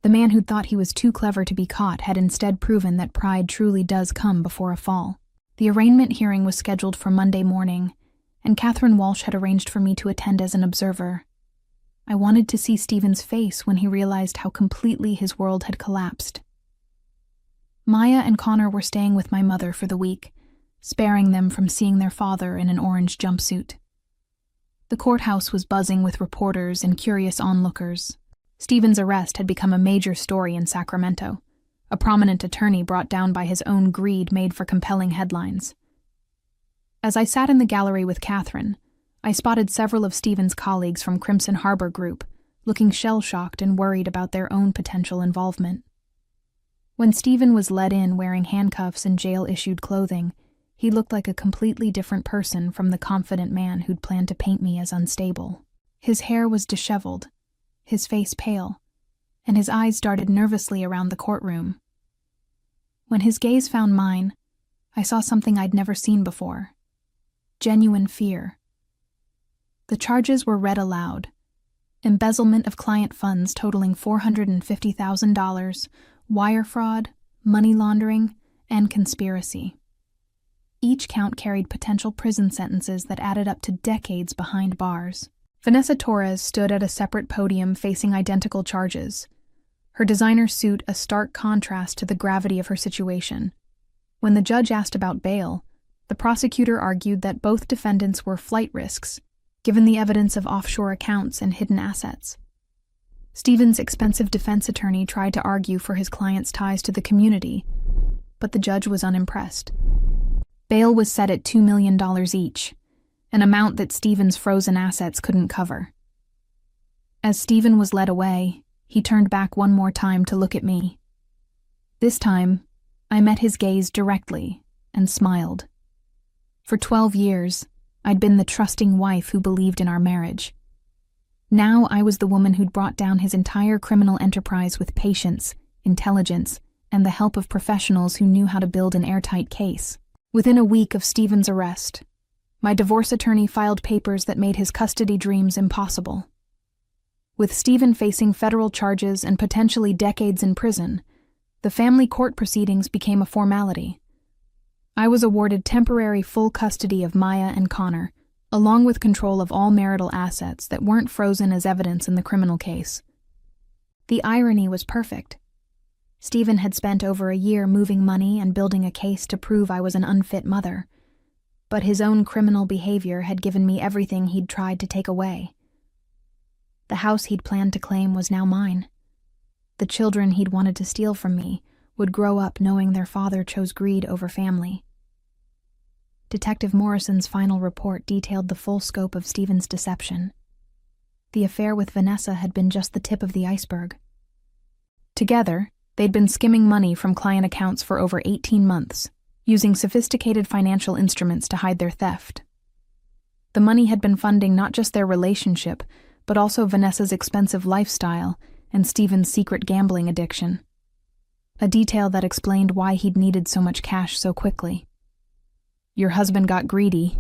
The man who thought he was too clever to be caught had instead proven that pride truly does come before a fall. The arraignment hearing was scheduled for Monday morning, and Catherine Walsh had arranged for me to attend as an observer. I wanted to see Stephen's face when he realized how completely his world had collapsed. Maya and Connor were staying with my mother for the week, sparing them from seeing their father in an orange jumpsuit. The courthouse was buzzing with reporters and curious onlookers. Stephen's arrest had become a major story in Sacramento. A prominent attorney brought down by his own greed made for compelling headlines. As I sat in the gallery with Catherine, I spotted several of Stephen's colleagues from Crimson Harbor Group, looking shell-shocked and worried about their own potential involvement. When Stephen was led in wearing handcuffs and jail-issued clothing, he looked like a completely different person from the confident man who'd planned to paint me as unstable. His hair was disheveled, his face pale, and his eyes darted nervously around the courtroom. When his gaze found mine, I saw something I'd never seen before: genuine fear. The charges were read aloud: embezzlement of client funds totaling $450,000, wire fraud, money laundering, and conspiracy. Each count carried potential prison sentences that added up to decades behind bars. Vanessa Torres stood at a separate podium facing identical charges, her designer suit a stark contrast to the gravity of her situation. When the judge asked about bail, the prosecutor argued that both defendants were flight risks, given the evidence of offshore accounts and hidden assets. Stephen's expensive defense attorney tried to argue for his client's ties to the community, but the judge was unimpressed. Bail was set at $2 million each, an amount that Stephen's frozen assets couldn't cover. As Stephen was led away, he turned back one more time to look at me. This time, I met his gaze directly and smiled. For 12 years, I'd been the trusting wife who believed in our marriage. Now I was the woman who'd brought down his entire criminal enterprise with patience, intelligence, and the help of professionals who knew how to build an airtight case. Within a week of Stephen's arrest, my divorce attorney filed papers that made his custody dreams impossible. With Stephen facing federal charges and potentially decades in prison, the family court proceedings became a formality. I was awarded temporary full custody of Maya and Connor, along with control of all marital assets that weren't frozen as evidence in the criminal case. The irony was perfect. Stephen had spent over a year moving money and building a case to prove I was an unfit mother, but his own criminal behavior had given me everything he'd tried to take away. The house he'd planned to claim was now mine. The children he'd wanted to steal from me would grow up knowing their father chose greed over family. Detective Morrison's final report detailed the full scope of Stephen's deception. The affair with Vanessa had been just the tip of the iceberg. Together, they'd been skimming money from client accounts for over 18 months, using sophisticated financial instruments to hide their theft. The money had been funding not just their relationship, but also Vanessa's expensive lifestyle and Stephen's secret gambling addiction. A detail that explained why he'd needed so much cash so quickly. "Your husband got greedy,"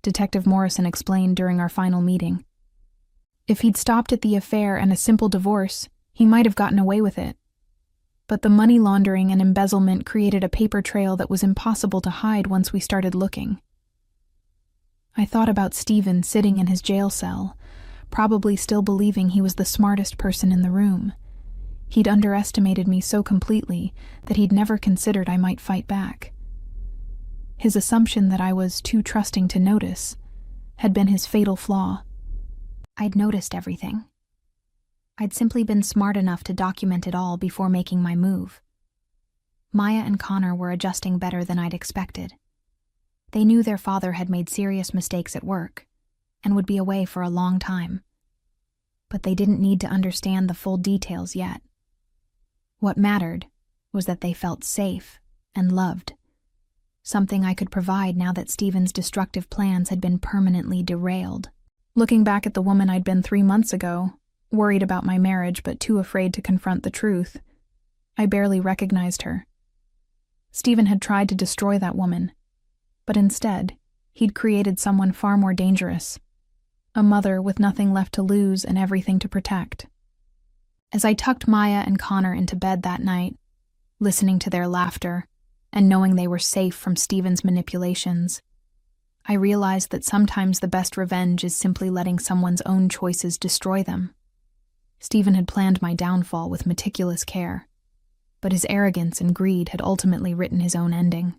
Detective Morrison explained during our final meeting. If he'd stopped at the affair and a simple divorce, he might have gotten away with it. But the money laundering and embezzlement created a paper trail that was impossible to hide once we started looking. I thought about Stephen sitting in his jail cell, probably still believing he was the smartest person in the room. He'd underestimated me so completely that he'd never considered I might fight back. His assumption that I was too trusting to notice had been his fatal flaw. I'd noticed everything. I'd simply been smart enough to document it all before making my move. Maya and Connor were adjusting better than I'd expected. They knew their father had made serious mistakes at work and would be away for a long time. But they didn't need to understand the full details yet. What mattered was that they felt safe and loved, something I could provide now that Stephen's destructive plans had been permanently derailed. Looking back at the woman I'd been 3 months ago, worried about my marriage but too afraid to confront the truth, I barely recognized her. Stephen had tried to destroy that woman, but instead, he'd created someone far more dangerous, a mother with nothing left to lose and everything to protect. As I tucked Maya and Connor into bed that night, listening to their laughter and knowing they were safe from Stephen's manipulations, I realized that sometimes the best revenge is simply letting someone's own choices destroy them. Stephen had planned my downfall with meticulous care, but his arrogance and greed had ultimately written his own ending.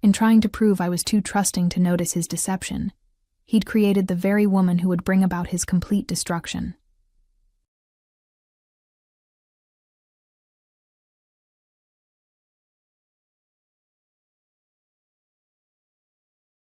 In trying to prove I was too trusting to notice his deception, he'd created the very woman who would bring about his complete destruction.